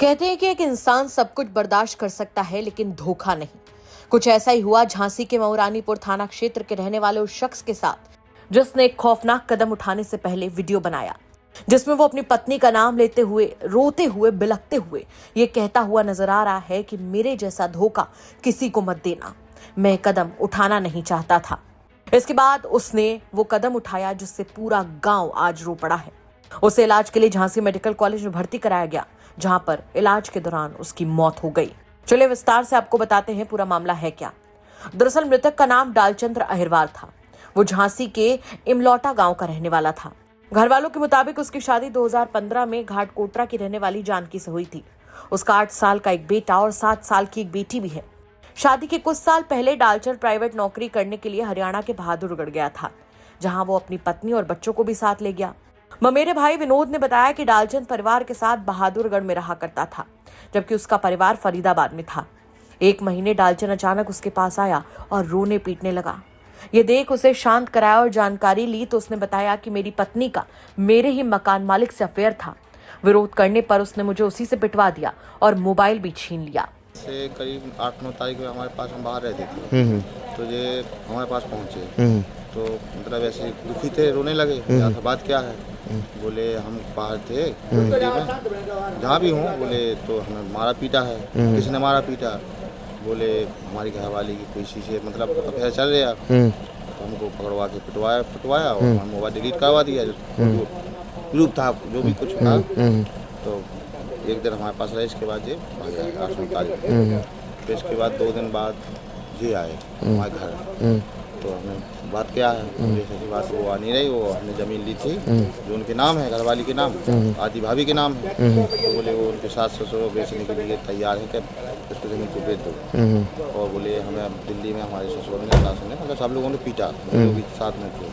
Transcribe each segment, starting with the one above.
कहते हैं कि एक इंसान सब कुछ बर्दाश्त कर सकता है लेकिन धोखा नहीं। कुछ ऐसा ही हुआ झांसी के मऊरानीपुर थाना क्षेत्र के रहने वाले उस शख्स के साथ जिसने एक खौफनाक कदम उठाने से पहले वीडियो बनाया जिसमें वो अपनी पत्नी का नाम लेते हुए, रोते हुए, बिलखते हुए ये कहता हुआ नजर आ रहा है कि मेरे जैसा धोखा किसी को मत देना, मैं कदम उठाना नहीं चाहता था। इसके बाद उसने वो कदम उठाया जिससे पूरा गांव आज रो पड़ा है। उसे इलाज के लिए झांसी मेडिकल कॉलेज में भर्ती कराया गया, जहां पर इलाज के दौरान उसकी मौत हो गई। चलिए विस्तार से आपको बताते हैं पूरा मामला है क्या। दरअसल मृतक का नाम डालचंद्र अहिरवार था। वो झांसी के इमलौटा गांव का रहने वाला था। घर वालों के मुताबिक उसकी शादी 2015 में घाटकोटरा की रहने वाली जानकी से हुई थी। उसका 8 साल का एक बेटा और 7 साल की एक बेटी भी है। शादी के कुछ साल पहले डालचंद प्राइवेट नौकरी करने के लिए हरियाणा के बहादुरगढ़ गया था, जहां वो अपनी पत्नी और बच्चों को भी साथ ले गया। मेरे भाई विनोद ने बताया कि डालचंद परिवार के साथ बहादुरगढ़ में रहा करता था, जबकि उसका परिवार फरीदाबाद में था। एक महीने डालचंद अचानक उसके पास आया और रोने पीटने लगा। ये देख उसे शांत कराया और जानकारी ली तो उसने बताया कि मेरी पत्नी का मेरे ही मकान मालिक से अफेयर था। विरोध करने पर उसने मुझे उसी से पिटवा दिया और मोबाइल भी छीन लिया। से करीब 8-9 तारीख में हमारे पास, हम बाहर रहते थे, तो ये हमारे पास पहुँचे तो मतलब ऐसे दुखी थे, रोने लगे। तो बात क्या है? बोले हम बाहर थे में, जहाँ भी हूँ, बोले तो हमें मारा पीटा है। किसने मारा पीटा? बोले हमारी घरवाली की कोई शीशे, मतलब अफेयर चल रहा। तो हमको पकड़वा के पिटवाया और मोबाइल डिलीट करवा दिया। ग्रुप था जो भी कुछ था। तो एक दिन हमारे पास रहे, इसके बाद ये भाग गया 8 तारीख। फिर इसके बाद 2 दिन बाद ये आए हमारे घर। तो हमें बात क्या है? जैसे की बात वो आ नहीं रही। वो हमने ज़मीन ली थी जो उनके नाम है, घरवाली के नाम, आदि भाभी के नाम है। तो बोले वो उनके सास ससुर बेचने के लिए तैयार है कि उसको ज़मीन को बेच दो। और बोले हमें अब दिल्ली में हमारे ससुर ने, सास ने, मतलब सब लोगों ने पीटा, जो भी साथ में थे।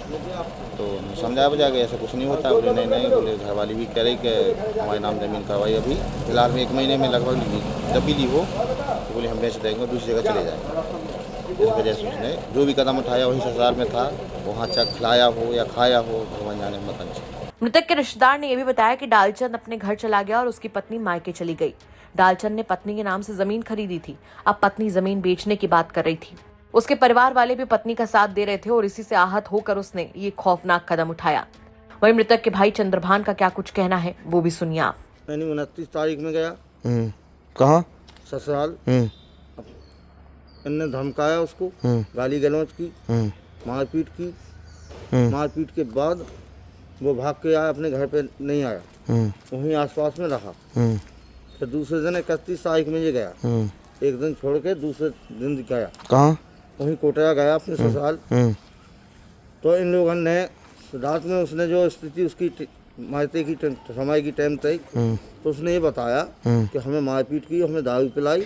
तो समझाया बजा के ऐसा कुछ नहीं होता। बोले नहीं। बोले घरवाली भी कह रही कि हमारे नाम ज़मीन करवाई। अभी फिलहाल में 1 महीने में लगभग जब भी ली हो तो बोले हम बेच देंगे, दूसरी जगह चले जाएंगे। इस वजह से उसने जो भी कदम उठाया वही ससुराल में था। वहाँ चाहे खिलाया हो या खाया हो, भगवान जाने मत अंश। मृतक के रिश्तेदार ने यह भी बताया कि डालचंद अपने घर चला गया और उसकी पत्नी मायके चली गई। डालचंद ने पत्नी के नाम से जमीन खरीदी थी। अब पत्नी जमीन बेचने की बात कर रही थी। उसके परिवार वाले भी पत्नी का साथ दे रहे थे और इसी से आहत होकर उसने ये खौफनाक कदम उठाया। वहीं मृतक के भाई चंद्रभान का क्या कुछ कहना है वो भी सुनिए आप। मैंने 29 तारीख में गया। कहाँ? ससुराल। इनने धमकाया उसको, गाली गलौज की, मारपीट की। मारपीट के बाद वो भाग के आया, अपने घर पे नहीं आया, वहीं आसपास में रहा। फिर दूसरे दिन 31 तारीख में ये गया। एक दिन छोड़ के दूसरे दिन गया। कहाँ? वहीं कोटरा गया अपने ससुराल। तो इन लोगों ने रात में, उसने जो स्थिति उसकी मारते की समय की टाइम तक, तो उसने ये बताया कि हमें मारपीट की, हमें दारू पिलाई,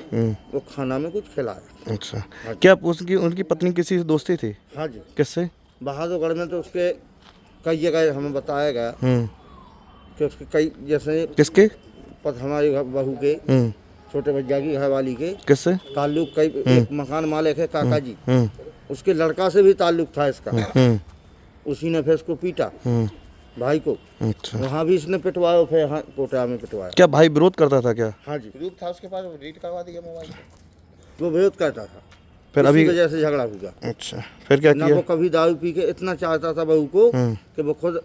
वो खाना में कुछ खिलाया। अच्छा, क्या उनकी पत्नी किसी से दोस्ती थी? हाँ जी। किससे? बहादुरगढ़ में तो उसके कई जगह हमें बताया गया कि उसके कई, जैसे किसके? हमारी बहू के, छोटे भैया की घरवाली के किससे ताल्लुक, कई एक मकान मालिक है काका जी, उसके लड़का से भी ताल्लुक था इसका। उसी ने फिर उसको पीटा, भाई को। अच्छा, वहाँ भी इसने पिटवाया, फिर यहाँ कोटा में पिटवाया। क्या भाई विरोध करता था क्या? हाँ जी, ग्रुप था उसके पास, वो डिलीट करवा दिया मोबाइल। वो विरोध करता था, फिर अभी वजह से झगड़ा हुआ। अच्छा, फिर क्या ना किया? वो कभी दारू पी के इतना चाहता था बहू को कि वो खुद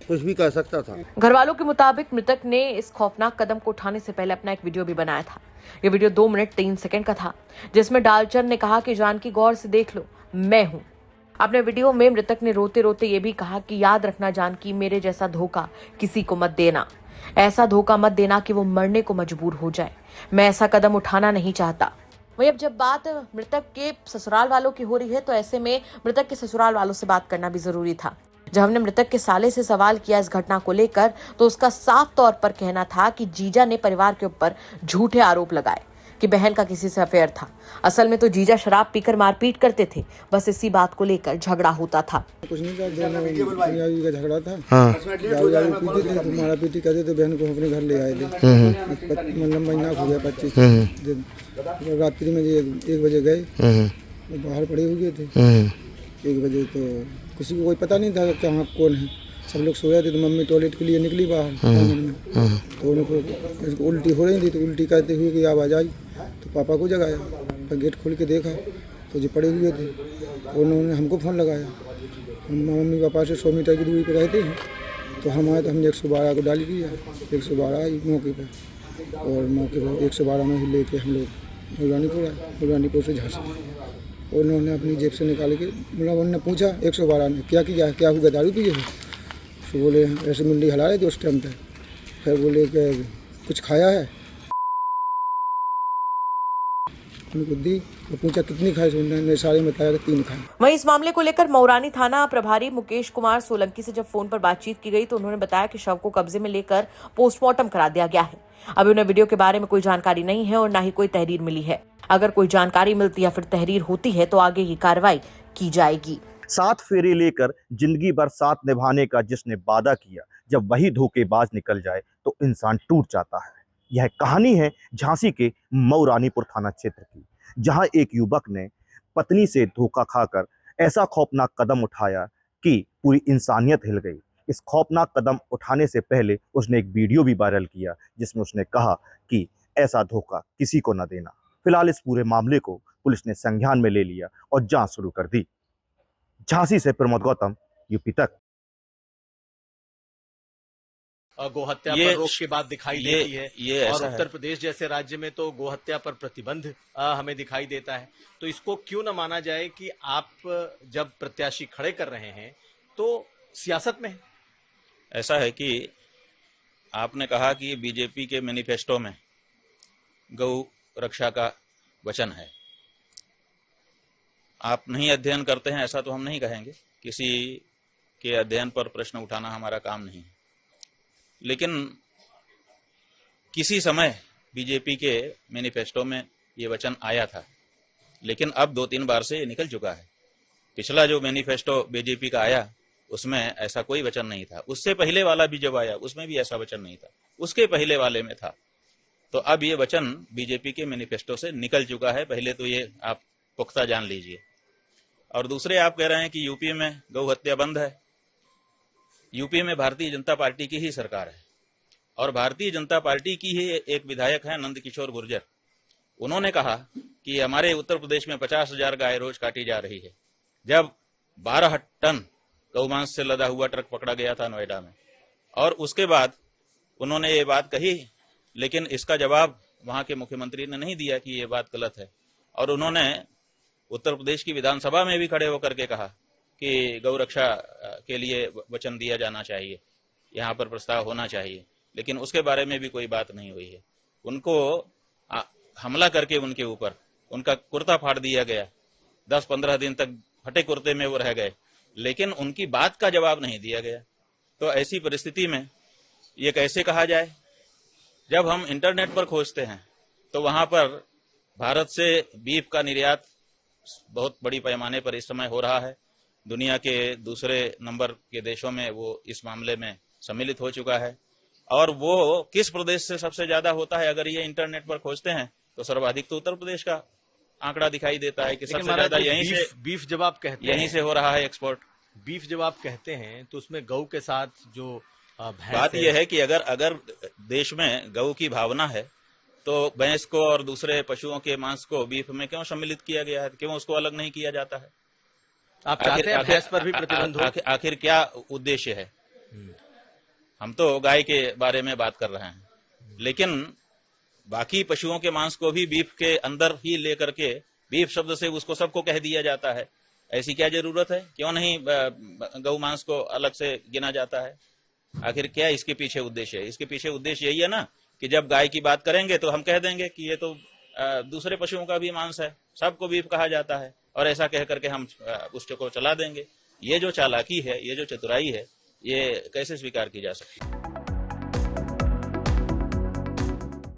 कुछ भी कर सकता था। घर वालों के मुताबिक मृतक ने इस खौफनाक कदम को उठाने से पहले अपना एक वीडियो भी बनाया था। ये वीडियो 2 मिनट 3 सेकंड का था, जिसमें डालचंद ने कहा कि जानकी गौर से देख लो, मैं हूँ। अपने वीडियो में मृतक ने रोते रोते ये भी कहा कि याद रखना जानकी, मेरे जैसा धोखा किसी को मत देना। ऐसा धोखा मत देना कि वो मरने को मजबूर हो जाए। मैं ऐसा कदम उठाना नहीं चाहता। वहीं अब जब बात मृतक के ससुराल वालों की हो रही है तो ऐसे में मृतक के ससुराल वालों से बात करना भी जरूरी था। जब हमने मृतक के साले से सवाल किया इस घटना को लेकर तो उसका साफ तौर पर कहना था कि जीजा ने परिवार के ऊपर झूठे आरोप लगाए कि बहन का किसी से अफेयर था। असल में तो जीजा शराब पीकर मारपीट करते थे, बस इसी बात को लेकर झगड़ा होता था। कुछ नहीं था, दोनों का झगड़ा था। हाँ। दारू पीते थे, तो मारापीटी करते थे। बहन को अपने घर ले आए थे। मतलब महीना हो गया, 25 दिन। रात्रि में 1 बजे गए, बाहर पड़े हुए थे। 1 बजे तो किसी को कोई पता नहीं था कहाँ कौन है। सब लोग सो रहे थे तो मम्मी टॉयलेट के लिए निकली बाहर आंगन में, तो उनको उल्टी हो रही थी, तो उल्टी करते हुए कि आवाज़ आई तो पापा को जगाया, पर गेट खोल के देखा तो जो पड़े हुए थे, उन्होंने हमको फ़ोन लगाया। हम मम्मी पापा से 100 मीटर की दूरी पर रहते हैं, तो हम आए तो हमने 112 को डाल दिया। 112 आई मौके पर, और मौके पर 112 में ही लेके हम लोग मुरानीपुर आए, मुरानीपुर से झांसी। उन्होंने अपनी जेब से निकाल के, मतलब उन्होंने पूछा 112 ने क्या किया, क्या हुआ, दारू पिए हो? तो बोले ऐसे मुंडी हिला रहे थे उस टाइम पे। फिर बोले कि कुछ खाया है, उनको दी तो पूछा कितनी खाई, उन्होंने सारे में बताया कि 3 खाए। वहीं इस मामले को लेकर मौरानी थाना प्रभारी मुकेश कुमार सोलंकी से जब फोन पर बातचीत की गई तो उन्होंने बताया कि शव को कब्जे में लेकर पोस्टमार्टम करा दिया गया है। अभी उन्हें वीडियो के बारे में कोई जानकारी नहीं है और न ही कोई तहरीर मिली है। अगर कोई जानकारी मिलती या फिर तहरीर होती है तो आगे की कार्रवाई की जाएगी। 7 फेरे लेकर जिंदगी भर साथ निभाने का जिसने वादा किया, जब वही धोखेबाज निकल जाए तो इंसान टूट जाता है। यह कहानी है झांसी के मऊरानीपुर थाना क्षेत्र की, जहां एक युवक ने पत्नी से धोखा खाकर ऐसा खौफनाक कदम उठाया कि पूरी इंसानियत हिल गई। इस खौफनाक कदम उठाने से पहले उसने एक वीडियो भी वायरल किया जिसमें उसने कहा कि ऐसा धोखा किसी को न देना। फिलहाल इस पूरे मामले को पुलिस ने संज्ञान में ले लिया और जांच शुरू कर दी। झांसी से प्रमोद गौतम, यूपी तक। गोहत्या पर रोक के बाद दिखाई देती है और उत्तर प्रदेश जैसे राज्य में तो गोहत्या पर प्रतिबंध हमें दिखाई देता है। तो इसको क्यों न माना जाए कि आप जब प्रत्याशी खड़े कर रहे हैं तो सियासत में है? ऐसा है कि आपने कहा कि बीजेपी के मैनिफेस्टो में गौ रक्षा का वचन है। आप नहीं अध्ययन करते हैं ऐसा तो हम नहीं कहेंगे, किसी के अध्ययन पर प्रश्न उठाना हमारा काम नहीं है, लेकिन किसी समय बीजेपी के मैनिफेस्टो में ये वचन आया था, लेकिन अब 2-3 बार से ये निकल चुका है। पिछला जो मैनिफेस्टो बीजेपी का आया उसमें ऐसा कोई वचन नहीं था। उससे पहले वाला भी जब आया उसमें भी ऐसा वचन नहीं था, उसके पहले वाले में था। तो अब ये वचन बीजेपी के मैनिफेस्टो से निकल चुका है, पहले तो ये आप पुख्ता जान लीजिए। और दूसरे आप कह रहे हैं कि यूपी में गौ हत्या बंद है। यूपी में भारतीय जनता पार्टी की ही सरकार है और भारतीय जनता पार्टी की ही एक विधायक है नंद किशोर गुर्जर। उन्होंने कहा कि हमारे उत्तर प्रदेश में 50,000 गाय रोज काटी जा रही है। जब 12 टन गौमांस से लदा हुआ ट्रक पकड़ा गया था नोएडा में, और उसके बाद उन्होंने ये बात कही, लेकिन इसका जवाब वहां के मुख्यमंत्री ने नहीं दिया कि ये बात गलत है। और उन्होंने उत्तर प्रदेश की विधानसभा में भी खड़े होकर के कहा कि गौ रक्षा के लिए वचन दिया जाना चाहिए, यहाँ पर प्रस्ताव होना चाहिए, लेकिन उसके बारे में भी कोई बात नहीं हुई है। उनको हमला करके उनके ऊपर उनका कुर्ता फाड़ दिया गया। 10-15 दिन तक फटे कुर्ते में वो रह गए, लेकिन उनकी बात का जवाब नहीं दिया गया। तो ऐसी परिस्थिति में ये कैसे कहा जाए? जब हम इंटरनेट पर खोजते हैं तो वहां पर भारत से बीफ का निर्यात बहुत बड़ी पैमाने पर इस समय हो रहा है। दुनिया के दूसरे नंबर के देशों में वो इस मामले में सम्मिलित हो चुका है। और वो किस प्रदेश से सबसे ज्यादा होता है, अगर ये इंटरनेट पर खोजते हैं तो सर्वाधिक तो उत्तर प्रदेश का आंकड़ा दिखाई देता है कि सबसे ज्यादा यहीं से बीफ जब आप कहते हैं, यहीं से हो रहा है एक्सपोर्ट। बीफ जब आप कहते हैं तो उसमें गौ के साथ जो बात यह है कि अगर देश में गौ की भावना है तो भैंस को और दूसरे पशुओं के मांस को बीफ में क्यों सम्मिलित किया गया है? क्यों उसको अलग नहीं किया जाता है? आप चाहते हैं भैंस पर भी प्रतिबंध हो? आखिर क्या उद्देश्य है? हम तो गाय के बारे में बात कर रहे हैं, लेकिन बाकी पशुओं के मांस को भी बीफ के अंदर ही लेकर के बीफ शब्द से उसको सबको कह दिया जाता है। ऐसी क्या जरूरत है? क्यों नहीं गौ मांस को अलग से गिना जाता है? आखिर क्या इसके पीछे उद्देश्य है? इसके पीछे उद्देश्य यही है ना कि जब गाय की बात करेंगे तो हम कह देंगे कि ये तो दूसरे पशुओं का भी मांस है, सबको बीफ कहा जाता है, और ऐसा कह करके हम उसको चला देंगे। ये जो चालाकी है, ये जो चतुराई है, ये कैसे स्वीकार की जा सकती है?